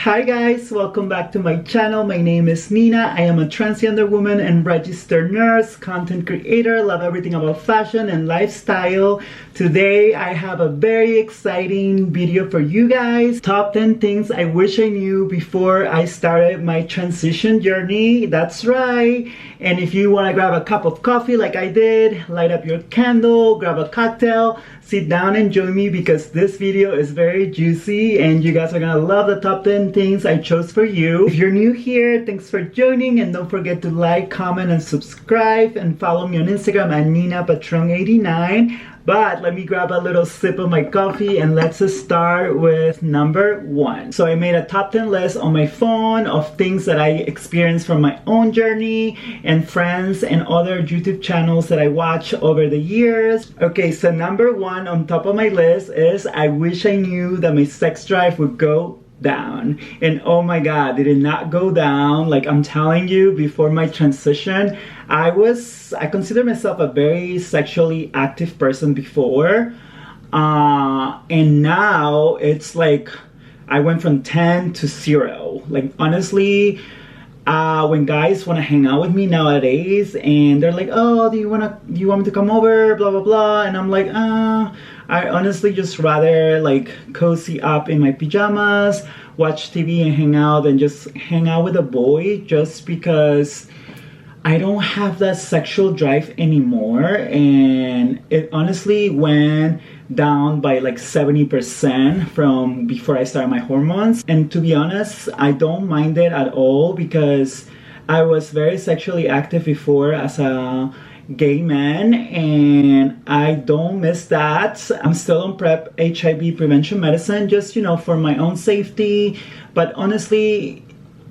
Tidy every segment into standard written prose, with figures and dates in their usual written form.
Hi guys, welcome back to my channel. My name is Nina. I am a transgender woman and registered nurse, content creator, love everything about fashion and lifestyle. Today I have a very exciting video for you guys. Top 10 things I wish I knew before I started my transition journey. That's right. And if you want to grab a cup of coffee like I did, light up your candle, grab a cocktail, sit down and join me because this video is very juicy and you guys are gonna love the top 10 things I chose for you. If you're new here, thanks for joining, and don't forget to like, comment, and subscribe, and follow me on Instagram at NinaPatron89. But let me grab a little sip of my coffee and let's start with number 1. So I made a top 10 list on my phone of things that I experienced from my own journey and friends and other YouTube channels that I watch over the years. Okay, so number 1 on top of my list is I wish I knew that my sex drive would go down. And oh my god, it did not go down. Like I'm telling you, before my transition, I consider myself a very sexually active person before, and now it's like I went from 10 to 0. Like honestly, when guys want to hang out with me nowadays and they're like, oh, do you want me to come over, blah blah blah, and I'm like, I honestly just rather like cozy up in my pajamas, watch TV and hang out, and just hang out with a boy, just because I don't have that sexual drive anymore. And it honestly went down by like 70% from before I started my hormones. And to be honest, I don't mind it at all because I was very sexually active before as a gay man, and I don't miss that. I'm still on PrEP HIV prevention medicine, just for my own safety, but honestly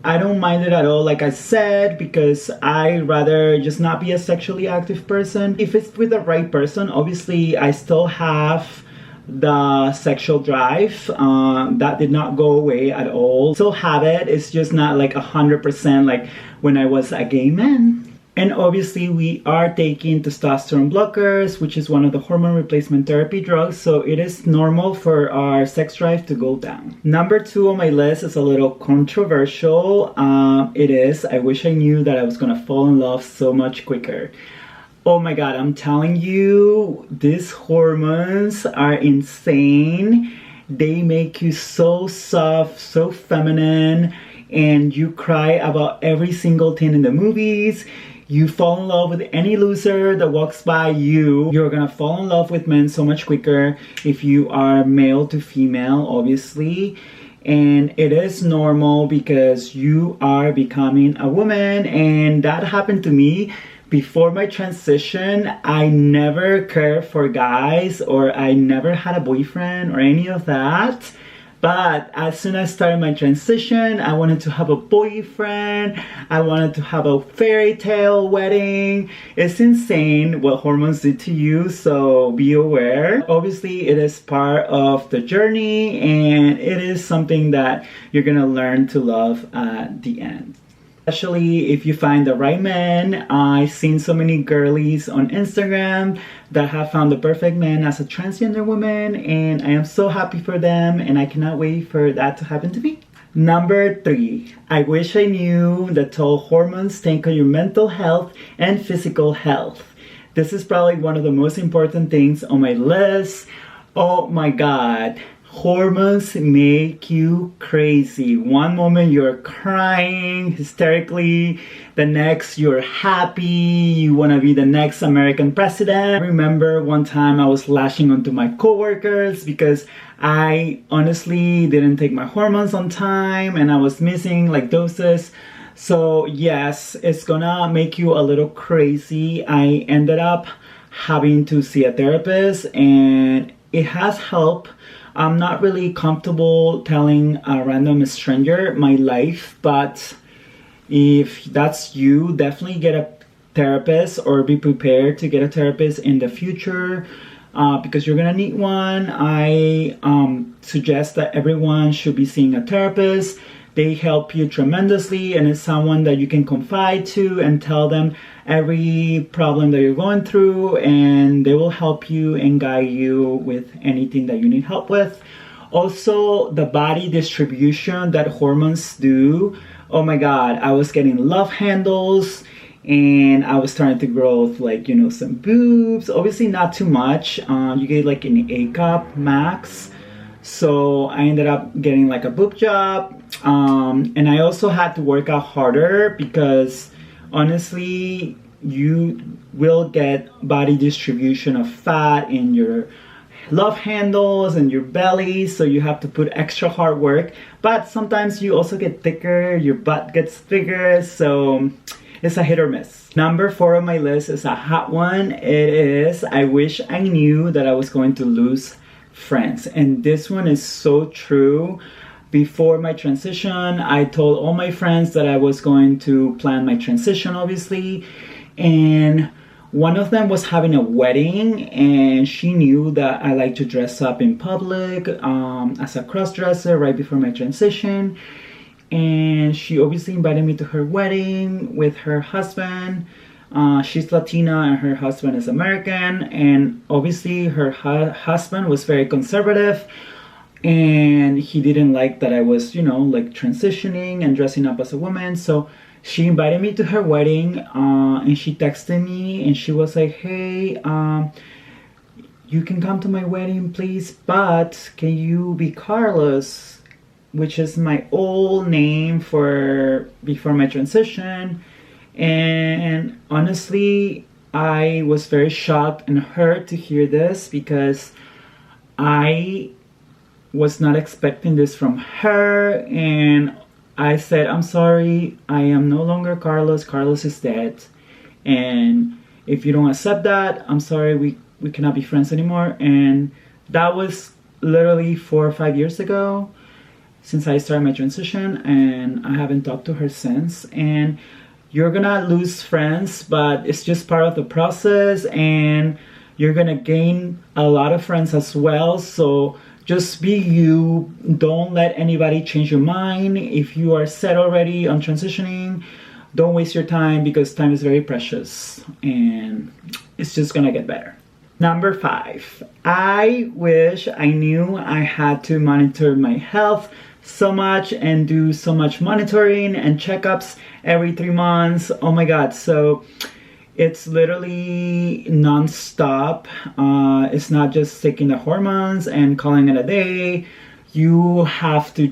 I don't mind it at all, like I said, because I rather just not be a sexually active person. If it's with the right person, obviously I still have the sexual drive. That did not go away at all. Still have it. It's just not like 100% like when I was a gay man. And obviously we are taking testosterone blockers, which is one of the hormone replacement therapy drugs, so it is normal for our sex drive to go down. Number 2 on my list is a little controversial. It is, I wish I knew that I was gonna fall in love so much quicker. Oh my god, I'm telling you, these hormones are insane. They make you so soft, so feminine, and you cry about every single thing in the movies. You fall in love with any loser that walks by you. You're gonna fall in love with men so much quicker if you are male to female, obviously. And it is normal because you are becoming a woman, and that happened to me. Before my transition, I never cared for guys, or I never had a boyfriend or any of that. But as soon as I started my transition, I wanted to have a boyfriend. I wanted to have a fairy tale wedding. It's insane what hormones do to you, so be aware. Obviously, it is part of the journey, and it is something that you're gonna learn to love at the end. Especially if you find the right man. I've seen so many girlies on Instagram that have found the perfect man as a transgender woman, and I am so happy for them, and I cannot wait for that to happen to me. Number 3, I wish I knew the toll hormones take on your mental health and physical health. This is probably one of the most important things on my list. Oh my god. Hormones make you crazy. One moment you're crying hysterically, the next you're happy, you want to be the next American president. I remember one time I was lashing onto my coworkers because I honestly didn't take my hormones on time and I was missing like doses. So yes, it's gonna make you a little crazy. I ended up having to see a therapist and it has helped. I'm not really comfortable telling a random stranger my life, but if that's you, definitely get a therapist or be prepared to get a therapist in the future because you're gonna need one. I suggest that everyone should be seeing a therapist. They help you tremendously, and it's someone that you can confide to and tell them every problem that you're going through, and they will help you and guide you with anything that you need help with. Also, the body distribution that hormones do. Oh my God, I was getting love handles and I was starting to grow like, you know, some boobs. Obviously not too much. You get like an A cup max. So I ended up getting like a boob job. And I also had to work out harder because honestly, you will get body distribution of fat in your love handles and your belly, so you have to put extra hard work. But sometimes you also get thicker, your butt gets bigger, so it's a hit or miss. Number 4 on my list is a hot one. It is, I wish I knew that I was going to lose friends. And this one is so true. Before my transition, I told all my friends that I was going to plan my transition, obviously. And one of them was having a wedding, and she knew that I like to dress up in public as a cross-dresser right before my transition. And she obviously invited me to her wedding with her husband. She's Latina and her husband is American. And obviously her husband was very conservative. And he didn't like that I was, you know, like transitioning and dressing up as a woman. So she invited me to her wedding, and she texted me and she was like, hey, you can come to my wedding, please, but can you be Carlos, which is my old name for before my transition. And honestly, I was very shocked and hurt to hear this because I was not expecting this from her. And I said, I'm sorry, I am no longer Carlos. Carlos is dead. And if you don't accept that, I'm sorry, we cannot be friends anymore. And that was literally 4 or 5 years ago since I started my transition, and I haven't talked to her since. And you're gonna lose friends, but it's just part of the process, and you're gonna gain a lot of friends as well. So just be you. Don't let anybody change your mind. If you are set already on transitioning, don't waste your time because time is very precious and it's just gonna get better. Number 5, I wish I knew I had to monitor my health so much and do so much monitoring and checkups every 3 months. Oh my God. So it's literally non-stop. It's not just taking the hormones and calling it a day. You have to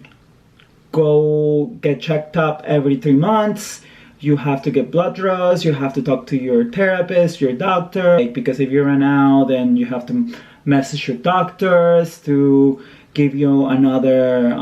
go get checked up every 3 months. You have to get blood draws. You have to talk to your therapist, your doctor. Because if you run out, then you have to message your doctors to give you another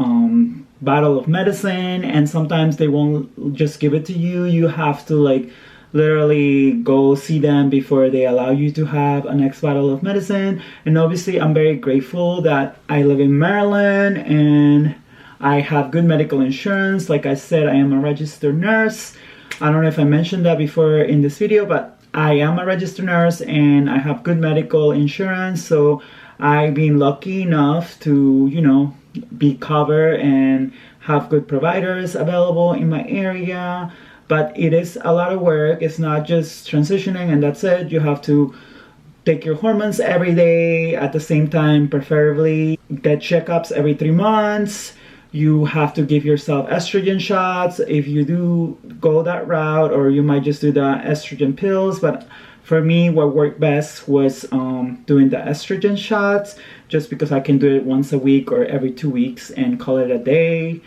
bottle of medicine. And sometimes they won't just give it to you. You have to like literally go see them before they allow you to have a next bottle of medicine. And obviously I'm very grateful that I live in Maryland and I have good medical insurance. Like I said, I am a registered nurse. I don't know if I mentioned that before in this video, but I am a registered nurse and I have good medical insurance. So I've been lucky enough to, you know, be covered and have good providers available in my area. But it is a lot of work. It's not just transitioning and that's it. You have to take your hormones every day at the same time, preferably get checkups every 3 months. You have to give yourself estrogen shots if you do go that route, or you might just do the estrogen pills. But for me, what worked best was doing the estrogen shots, just because I can do it once a week or every 2 weeks and call it a day.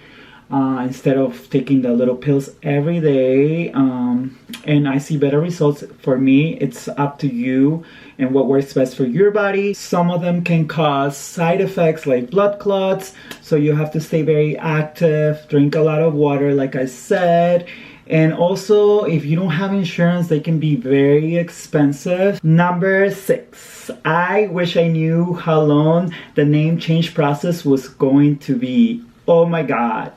Instead of taking the little pills every day. And I see better results. For me, it's up to you and what works best for your body. Some of them can cause side effects like blood clots, so you have to stay very active, drink a lot of water like I said. And also, if you don't have insurance, they can be very expensive. Number 6, I wish I knew how long the name change process was going to be. Oh my God.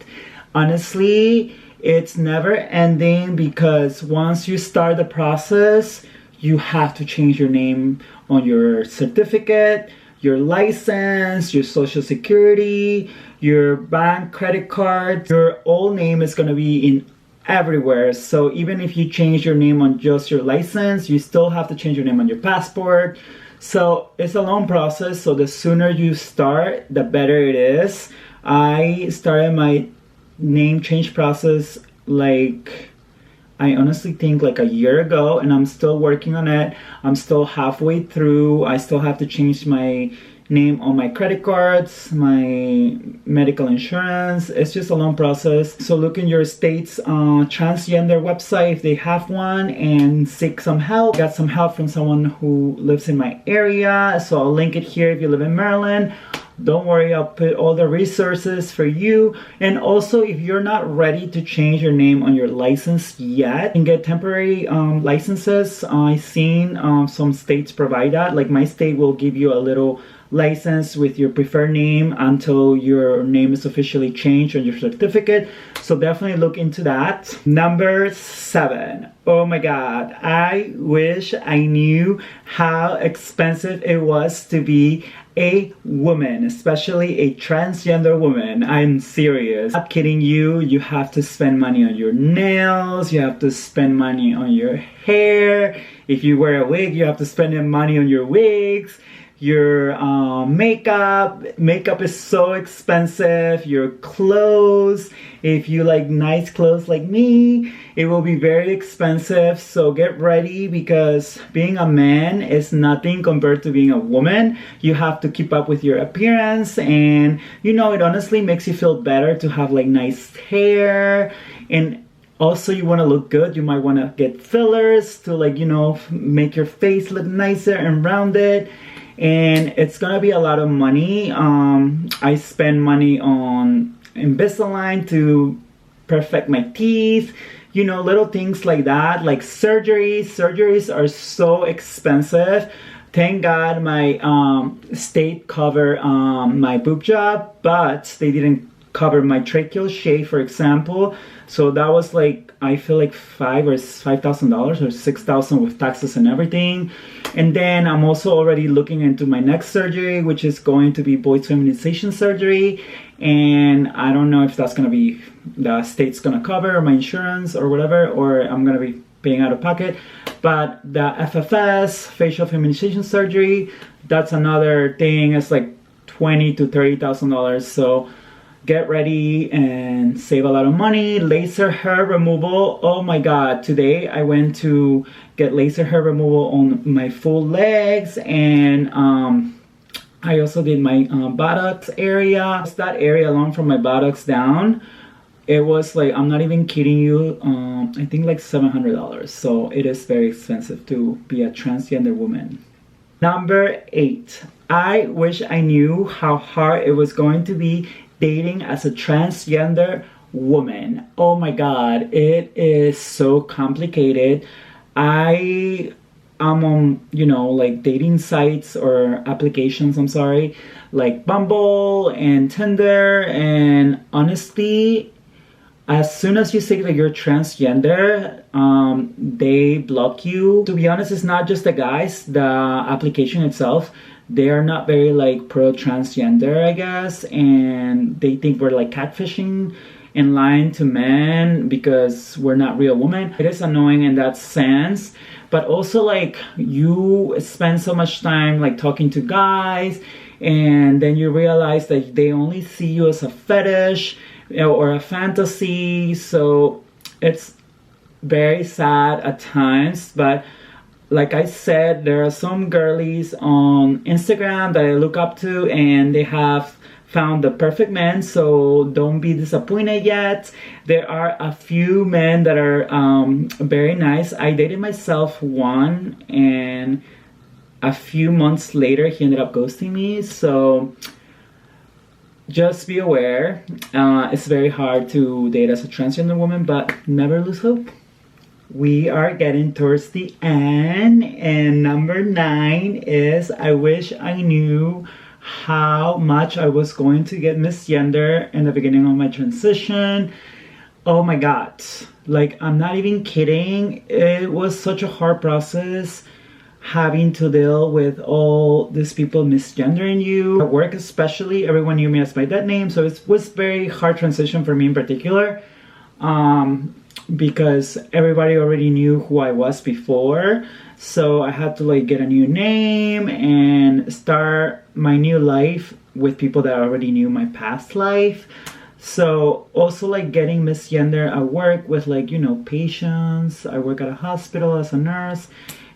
Honestly, it's never ending because once you start the process, you have to change your name on your certificate, your license, your social security, your bank credit card. Your old name is going to be in everywhere. So even if you change your name on just your license, you still have to change your name on your passport. So it's a long process, so the sooner you start, the better it is. I started my name change process like, I honestly think like a year ago, and I'm still working on it. I'm still halfway through. I still have to change my name on my credit cards, my medical insurance. It's just a long process. So look in your state's transgender website if they have one and seek some help. Got some help from someone who lives in my area, so I'll link it here if you live in Maryland. Don't worry, I'll put all the resources for you. And also, if you're not ready to change your name on your license yet, you can get temporary licenses. I've seen some states provide that. Like my state will give you a little license with your preferred name until your name is officially changed on your certificate. So definitely look into that. Number 7. Oh my God, I wish I knew how expensive it was to be a woman, especially a transgender woman. I'm serious. I'm not kidding you. You have to spend money on your nails. You have to spend money on your hair. If you wear a wig, you have to spend money on your wigs. Your makeup is so expensive. Your clothes, if you like nice clothes like me, it will be very expensive. So get ready, because being a man is nothing compared to being a woman. You have to keep up with your appearance, and you know, it honestly makes you feel better to have like nice hair. And also, you want to look good. You might want to get fillers to, like, you know, make your face look nicer and rounded. And it's gonna be a lot of money. I spend money on Invisalign to perfect my teeth, you know, little things like that, like surgeries. Surgeries are so expensive. Thank God my state covered my boob job, but they didn't cover my tracheal shave, for example. So that was like, I feel like $5,000 or $6,000 with taxes and everything. And then I'm also already looking into my next surgery, which is going to be boys feminization surgery. And I don't know if that's gonna be, the state's gonna cover my insurance or whatever, or I'm gonna be paying out of pocket. But the FFS, facial feminization surgery, that's another thing. It's like $20,000 to $30,000. So get ready and save a lot of money. Laser hair removal. Oh my God, today I went to get laser hair removal on my full legs, and I also did my buttocks area. Just that area along from my buttocks down, it was like, I'm not even kidding you, I think like $700. So it is very expensive to be a transgender woman. Number 8. I wish I knew how hard it was going to be dating as a transgender woman. Oh my God, it is so complicated. I am on, you know, like dating sites or applications, I'm sorry, like Bumble and Tinder, and honestly, as soon as you say that you're transgender, they block you. To be honest, it's not just the guys, the application itself, they are not very like pro transgender, I guess, and they think we're like catfishing and lying to men because we're not real women. It is annoying in that sense, but also like you spend so much time like talking to guys, and then you realize that they only see you as a fetish or a fantasy. So it's very sad at times, but like I said, there are some girlies on Instagram that I look up to, and they have found the perfect man, so don't be disappointed yet. There are a few men that are very nice. I dated myself one, and a few months later he ended up ghosting me. So just be aware. It's very hard to date as a transgender woman, but never lose hope. We are getting towards the end, and number 9 is, I wish I knew how much I was going to get misgender in the beginning of my transition. Oh my God, like I'm not even kidding. It was such a hard process having to deal with all these people misgendering you. At work especially, everyone knew me as my dead name, so it was very hard transition for me in particular. because everybody already knew who I was before. So I had to like get a new name and start my new life with people that already knew my past life. So also like getting misgender at work with like, you know, patients. I work at a hospital as a nurse,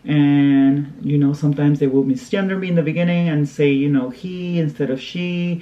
and you know, sometimes they will misgender me in the beginning and say, you know, he instead of she.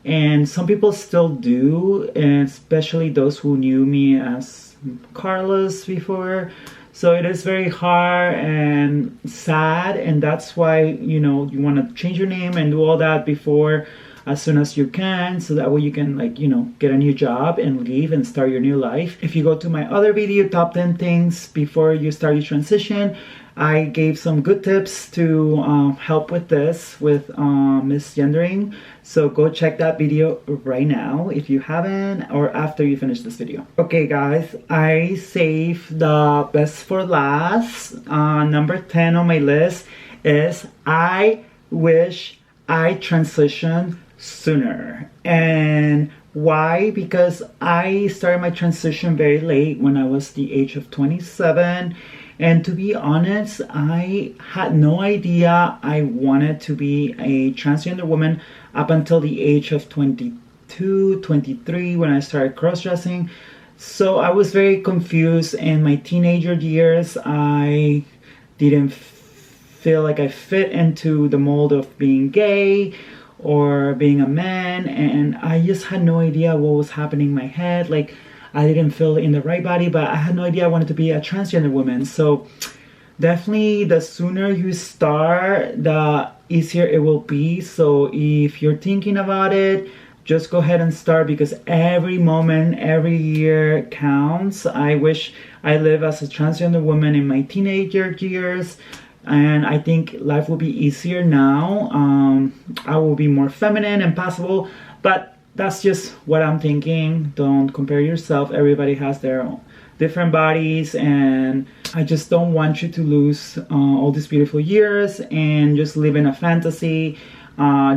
And some people still do, and especially those who knew me as Carlos before. So it is very hard and sad, and that's why, you know, you want to change your name and do all that before, as soon as you can, so that way you can, like, you know, get a new job and leave and start your new life. If you go to my other video, top 10 things before you start your transition, I gave some good tips to help with this, with misgendering. So go check that video right now if you haven't, or after you finish this video. Okay guys, I saved the best for last. Number 10 on my list is I wish I transitioned sooner. And why? Because I started my transition very late, when I was the age of 27. And to be honest, I had no idea I wanted to be a transgender woman up until the age of 22, 23, when I started cross-dressing. So I was very confused in my teenager years. I didn't feel like I fit into the mold of being gay or being a man, and I just had no idea what was happening in my head. Like, I didn't feel in the right body, but I had no idea I wanted to be a transgender woman. So definitely the sooner you start, the easier it will be. So if you're thinking about it, just go ahead and start, because every moment, every year counts. I wish I lived as a transgender woman in my teenager years, and I think life will be easier now. I will be more feminine and possible, but that's just what I'm thinking. Don't compare yourself. Everybody has their own different bodies, and I just don't want you to lose all these beautiful years and just live in a fantasy.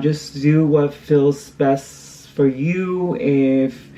Just do what feels best for you. If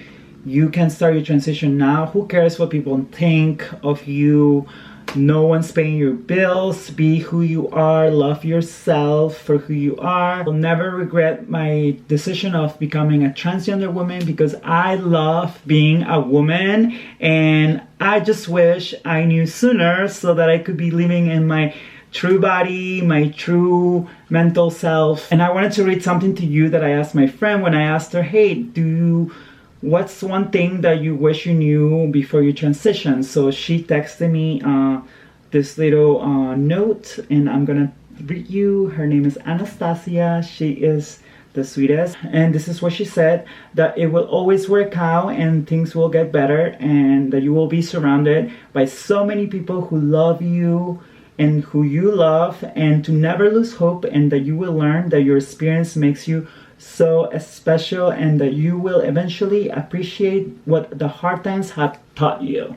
you can start your transition now, who cares what people think of you? No one's paying your bills. Be who you are. Love yourself for who you are. I'll never regret my decision of becoming a transgender woman, because I love being a woman, and I just wish I knew sooner so that I could be living in my true body, my true mental self. And I wanted to read something to you that I asked my friend when I asked her, hey, what's one thing that you wish you knew before you transition? So she texted me this little note, and I'm gonna read you. Her name is Anastasia. She is the sweetest, and this is what she said: that it will always work out and things will get better, and that you will be surrounded by so many people who love you and who you love, and to never lose hope, and that you will learn that your experience makes you so special, and that you will eventually appreciate what the hard times have taught you.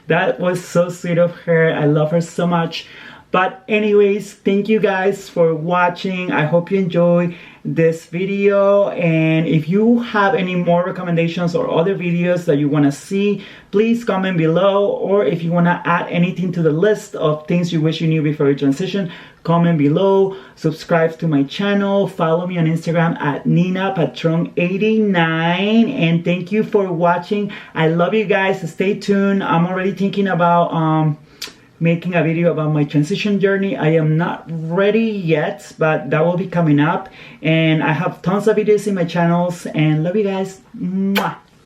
That was so sweet of her. I love her so much. But anyways, thank you guys for watching. I hope you enjoy this video, and if you have any more recommendations or other videos that you want to see, please comment below. Or if you want to add anything to the list of things you wish you knew before your transition, comment below. Subscribe to my channel. Follow me on Instagram at NinaPatron89, and thank you for watching. I love you guys. Stay tuned. I'm already thinking about making a video about my transition journey. I am not ready yet, but that will be coming up, and I have tons of videos in my channels, and love you guys. Mwah.